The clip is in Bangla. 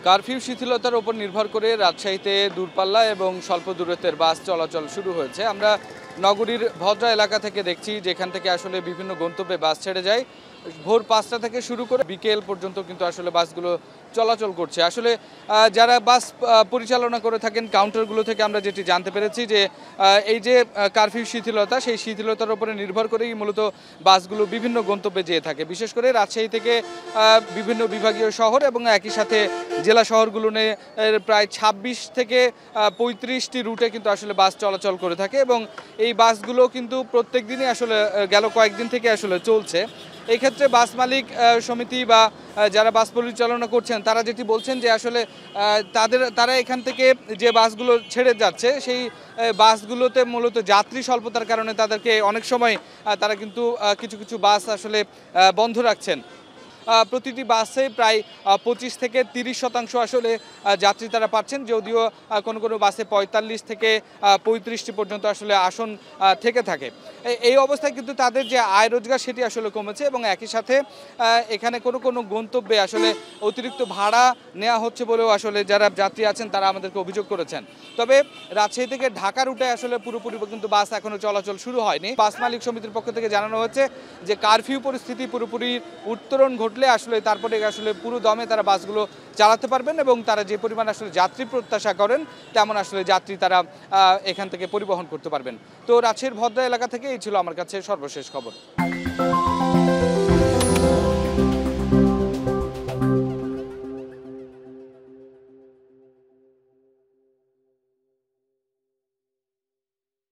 কারফিউ শিথিলতার উপর নির্ভর করে রাজশাহীতে দূরপাল্লা এবং স্বল্প দূরত্বের বাস চলাচল শুরু হয়েছে। আমরা নগরীর ভদ্রা এলাকা থেকে দেখছি, যেখান থেকে আসলে বিভিন্ন গন্তব্যে বাস ছেড়ে যায়। ভোর ৫টা থেকে শুরু করে বিকেল পর্যন্ত কিন্তু আসলে বাসগুলো চলাচল করছে। আসলে যারা বাস পরিচালনা করে থাকেন কাউন্টারগুলো থেকে আমরা যেটি জানতে পেরেছি যে এই যে কারফিউ শিথিলতা, সেই শিথিলতার উপরে নির্ভর করেই মূলত বাসগুলো বিভিন্ন গন্তব্যে যেয়ে থাকে। বিশেষ করে রাজশাহী থেকে বিভিন্ন বিভাগীয় শহর এবং একই সাথে জেলা শহরগুলো নিয়ে প্রায় ২৬ থেকে ৩৫টি রুটে কিন্তু আসলে বাস চলাচল করে থাকে এবং এই বাসগুলো কিন্তু প্রত্যেক দিনই আসলে গেল কয়েকদিন থেকে আসলে চলছে। এই ক্ষেত্রে বাস মালিক সমিতি বা যারা বাস পরিচালনা করছেন তারা যেটি বলছেন যে আসলে তারা এখান থেকে যে বাসগুলো ছেড়ে যাচ্ছে সেই বাসগুলোতে মূলত যাত্রী স্বল্পতার কারণে তাদেরকে অনেক সময় তারা কিন্তু কিছু কিছু বাস আসলে বন্ধ রাখছেন। প্রতিটি বাসে প্রায় ২৫ থেকে ৩০% আসলে যাত্রী তারা পাচ্ছেন, যদিও কোনো কোনো বাসে ৪৫ থেকে ৩৫টি পর্যন্ত আসলে আসন থেকে থাকে। এই অবস্থায় কিন্তু তাদের যে আয় রোজগার সেটি আসলে কমেছে এবং একই সাথে এখানে কোনো কোনো গন্তব্যে আসলে অতিরিক্ত ভাড়া নেওয়া হচ্ছে বলেও আসলে যারা যাত্রী আছেন তারা আমাদেরকে অভিযোগ করেছেন। তবে রাজশাহী থেকে ঢাকা রুটে আসলে পুরোপুরি কিন্তু বাস এখনও চলাচল শুরু হয়নি। বাস মালিক সমিতির পক্ষ থেকে জানানো হয়েছে যে কারফিউ পরিস্থিতি পুরোপুরি উত্তরণ ঘটলে আসলে তারপরে আসলে পুরো দমে তারা বাসগুলো চালাতে পারবেন এবং তারা যে পরিমাণ আসলে যাত্রী প্রত্যাশা করেন তেমন আসলে যাত্রী তারা এখান থেকে পরিবহন করতে পারবেন। তো রাজশাহীর ভদ্রা এলাকা থেকে এই ছিল আমার কাছে সর্বশেষ খবর।